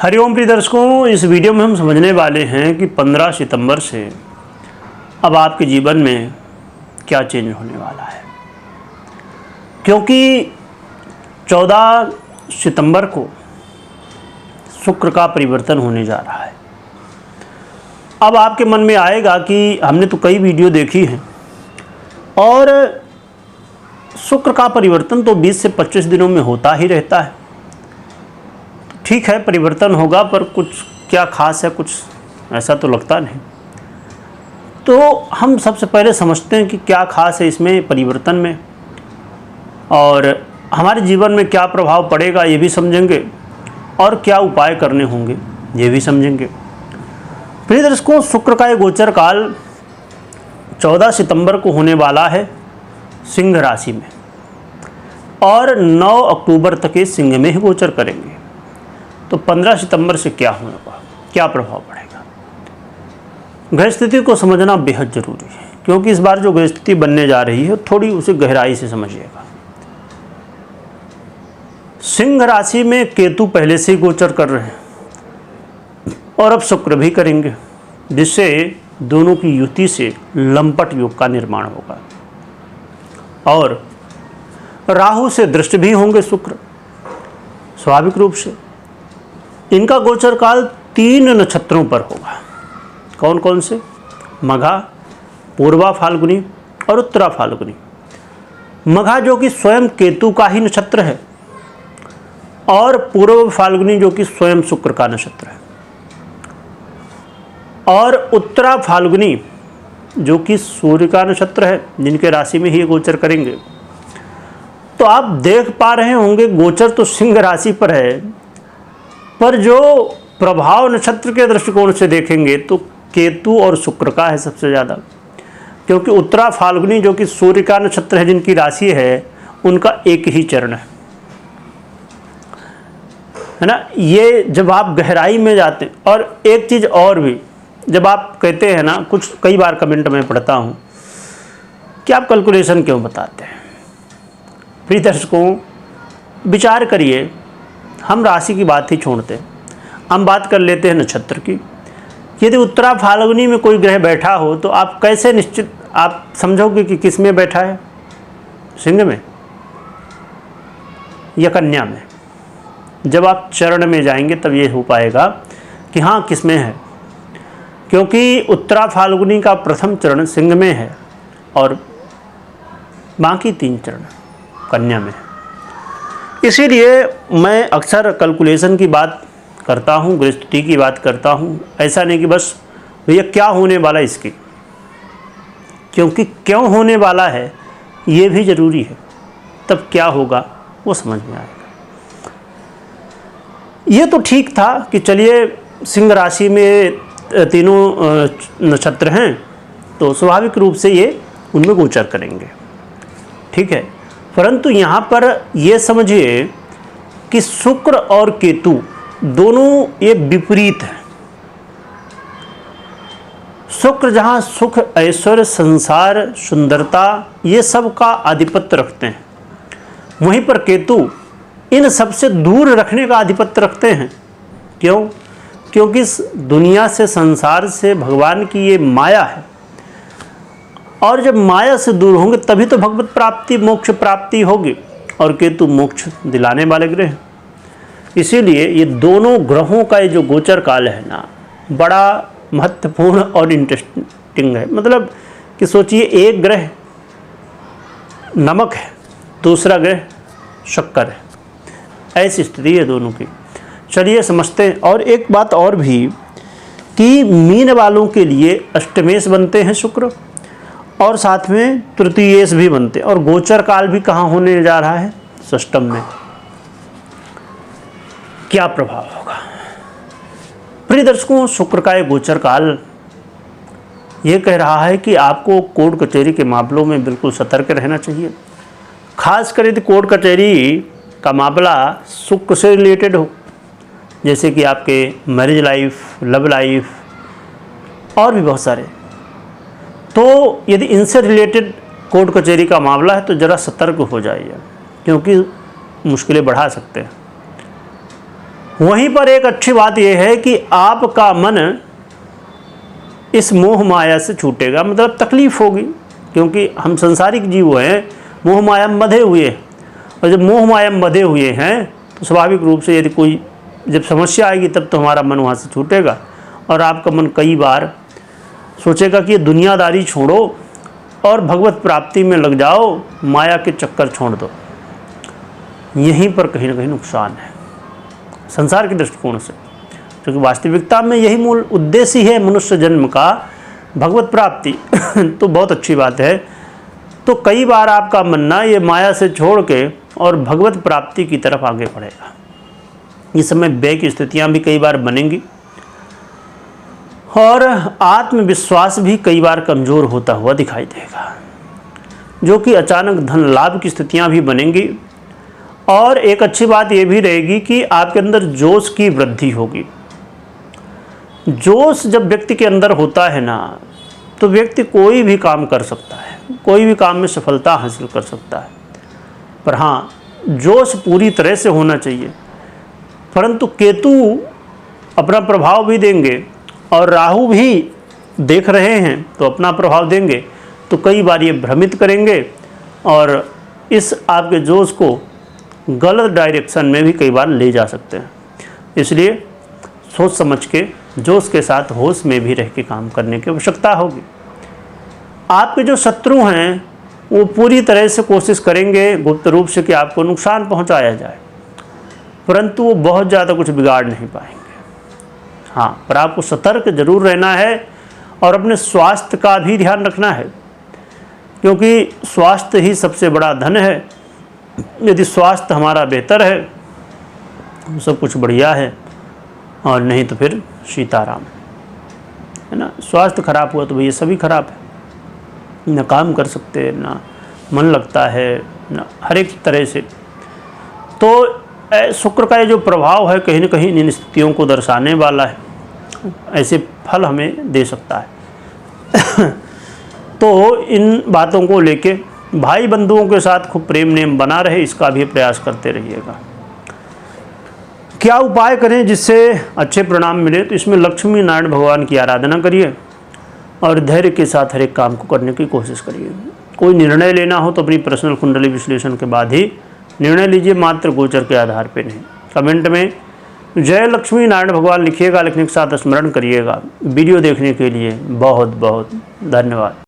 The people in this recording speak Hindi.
हरिओम प्रिय दर्शकों, इस वीडियो में हम समझने वाले हैं कि 15 सितंबर से अब आपके जीवन में क्या चेंज होने वाला है। क्योंकि 14 सितंबर को शुक्र का परिवर्तन होने जा रहा है। अब आपके मन में आएगा कि हमने तो कई वीडियो देखी हैं और शुक्र का परिवर्तन तो 20 से 25 दिनों में होता ही रहता है। ठीक है, परिवर्तन होगा, पर कुछ क्या खास है, कुछ ऐसा तो लगता नहीं। तो हम सबसे पहले समझते हैं कि क्या खास है इसमें परिवर्तन में, और हमारे जीवन में क्या प्रभाव पड़ेगा ये भी समझेंगे, और क्या उपाय करने होंगे ये भी समझेंगे। प्रिय दर्शकों, शुक्र का ये गोचर काल 14 सितंबर को होने वाला है सिंह राशि में, और 9 अक्टूबर तक ये सिंह में ही गोचर करेंगे। तो 15 सितंबर से क्या होगा, क्या प्रभाव पड़ेगा, ग्रह स्थिति को समझना बेहद जरूरी है। क्योंकि इस बार जो ग्रह स्थिति बनने जा रही है थोड़ी उसे गहराई से समझिएगा। सिंह राशि में केतु पहले से ही गोचर कर रहे हैं और अब शुक्र भी करेंगे, जिससे दोनों की युति से लंपट योग का निर्माण होगा। और राहु से दृष्ट भी होंगे शुक्र, स्वाभाविक रूप से। इनका गोचर काल 3 नक्षत्रों पर होगा। कौन कौन से? मघा, पूर्वा फाल्गुनी और उत्तरा फाल्गुनी। मघा जो कि स्वयं केतु का ही नक्षत्र है, और पूर्व फाल्गुनी जो कि स्वयं शुक्र का नक्षत्र है, और उत्तरा फाल्गुनी जो कि सूर्य का नक्षत्र है, जिनके राशि में ही गोचर करेंगे। तो आप देख पा रहे होंगे गोचर तो सिंह राशि पर है, पर जो प्रभाव नक्षत्र के दृष्टिकोण से देखेंगे तो केतु और शुक्र का है सबसे ज़्यादा। क्योंकि उत्तरा फाल्गुनी जो कि सूर्य का नक्षत्र है, जिनकी राशि है, उनका एक ही चरण है ना। ये जब आप गहराई में जाते हैं, और एक चीज़ और भी, जब आप कहते हैं ना, कुछ कई बार कमेंट में पढ़ता हूँ कि आप कैलकुलेशन क्यों बताते हैं। प्रिय दर्शकों, विचार करिए, हम राशि की बात ही छोड़ते हैं, हम बात कर लेते हैं नक्षत्र की। यदि उत्तरा फाल्गुनी में कोई ग्रह बैठा हो तो आप कैसे निश्चित आप समझोगे कि किस में बैठा है? सिंह में या कन्या में? जब आप चरण में जाएंगे तब ये हो पाएगा कि हाँ किस में है। क्योंकि उत्तरा फाल्गुनी का प्रथम चरण सिंह में है और बाकी 3 चरण कन्या में है। इसीलिए मैं अक्सर कैलकुलेशन की बात करता हूँ, गृहस्थी की बात करता हूँ। ऐसा नहीं कि बस भैया क्या होने वाला इसकी, क्योंकि क्यों होने वाला है ये भी ज़रूरी है, तब क्या होगा वो समझ में आएगा। ये तो ठीक था कि चलिए सिंह राशि में तीनों नक्षत्र हैं, तो स्वाभाविक रूप से ये उनमें गोचर करेंगे, ठीक है। परंतु यहाँ पर ये समझिए कि शुक्र और केतु दोनों ये विपरीत हैं। शुक्र जहाँ सुख, ऐश्वर्य, संसार, सुंदरता ये सब का आधिपत्य रखते हैं, वहीं पर केतु इन सबसे दूर रखने का आधिपत्य रखते हैं। क्यों? क्योंकि इस दुनिया से, संसार से भगवान की ये माया है, और जब माया से दूर होंगे तभी तो भगवत प्राप्ति, मोक्ष प्राप्ति होगी। और केतु मोक्ष दिलाने वाले ग्रह हैं। इसीलिए ये दोनों ग्रहों का ये जो गोचर काल है ना, बड़ा महत्वपूर्ण और इंटरेस्टिंग है। मतलब कि सोचिए, एक ग्रह नमक है, दूसरा ग्रह शक्कर है, ऐसी स्थिति है दोनों की। चलिए समझते हैं। और एक बात और भी कि मीन वालों के लिए अष्टमेश बनते हैं शुक्र, और साथ में तृतीयेश भी बनते हैं, और गोचर काल भी कहाँ होने जा रहा है? षष्टम में। क्या प्रभाव होगा? प्रिय दर्शकों, शुक्र का ये गोचर काल ये कह रहा है कि आपको कोर्ट कचहरी के मामलों में बिल्कुल सतर्क रहना चाहिए। खासकर यदि कोर्ट कचहरी का मामला शुक्र से रिलेटेड हो, जैसे कि आपके मैरिज लाइफ, लव लाइफ और भी बहुत सारे, तो यदि इनसे रिलेटेड कोर्ट कचहरी का मामला है तो ज़रा सतर्क हो जाइए, क्योंकि मुश्किलें बढ़ा सकते हैं। वहीं पर एक अच्छी बात यह है कि आपका मन इस मोह माया से छूटेगा, मतलब तकलीफ होगी, क्योंकि हम संसारिक जीव हैं, मोह माया में बंधे हुए हैं। और जब मोह माया में बंधे हुए हैं तो स्वाभाविक रूप से यदि कोई जब समस्या आएगी तब तो हमारा मन वहाँ से छूटेगा और आपका मन कई बार सोचेगा कि ये दुनियादारी छोड़ो और भगवत प्राप्ति में लग जाओ, माया के चक्कर छोड़ दो। यहीं पर कहीं ना कहीं नुकसान है संसार के दृष्टिकोण से, क्योंकि वास्तविकता में यही मूल उद्देश्य है मनुष्य जन्म का, भगवत प्राप्ति। तो बहुत अच्छी बात है। तो कई बार आपका मन ना ये माया से छोड़ के और भगवत प्राप्ति की तरफ आगे बढ़ेगा। इस समय व्यय की स्थितियाँ भी कई बार बनेंगी और आत्मविश्वास भी कई बार कमज़ोर होता हुआ दिखाई देगा, जो कि अचानक धन लाभ की स्थितियाँ भी बनेंगी। और एक अच्छी बात ये भी रहेगी कि आपके अंदर जोश की वृद्धि होगी। जोश जब व्यक्ति के अंदर होता है ना, तो व्यक्ति कोई भी काम कर सकता है, कोई भी काम में सफलता हासिल कर सकता है। पर हाँ, जोश पूरी तरह से होना चाहिए। परंतु केतु अपना प्रभाव भी देंगे और राहु भी देख रहे हैं तो अपना प्रभाव देंगे, तो कई बार ये भ्रमित करेंगे और इस आपके जोश को गलत डायरेक्शन में भी कई बार ले जा सकते हैं। इसलिए सोच समझ के जोश के साथ होश में भी रह के काम करने की आवश्यकता होगी। आपके जो शत्रु हैं वो पूरी तरह से कोशिश करेंगे गुप्त रूप से कि आपको नुकसान पहुंचाया जाए, परंतु वो बहुत ज़्यादा कुछ बिगाड़ नहीं पाएंगे। हाँ, पर आपको सतर्क जरूर रहना है और अपने स्वास्थ्य का भी ध्यान रखना है, क्योंकि स्वास्थ्य ही सबसे बड़ा धन है। यदि स्वास्थ्य हमारा बेहतर है तो सब कुछ बढ़िया है, और नहीं तो फिर सीताराम, है ना। स्वास्थ्य खराब हुआ तो भैया सभी खराब है, ना काम कर सकते, ना मन लगता है, ना हर एक तरह से। तो शुक्र का ये जो प्रभाव है कहीं ना कहीं इन स्थितियों को दर्शाने वाला है, ऐसे फल हमें दे सकता है। तो इन बातों को लेके भाई बंधुओं के साथ खूब प्रेम नेम बना रहे, इसका भी प्रयास करते रहिएगा। क्या उपाय करें जिससे अच्छे परिणाम मिले, तो इसमें लक्ष्मी नारायण भगवान की आराधना करिए और धैर्य के साथ हर एक काम को करने की कोशिश करिए। कोई निर्णय लेना हो तो अपनी पर्सनल कुंडली विश्लेषण के बाद ही निर्णय लीजिए, मात्र गोचर के आधार पर नहीं। कमेंट में जय लक्ष्मी नारायण भगवान लिखिएगा, लिखने के साथ स्मरण करिएगा। वीडियो देखने के लिए बहुत बहुत धन्यवाद।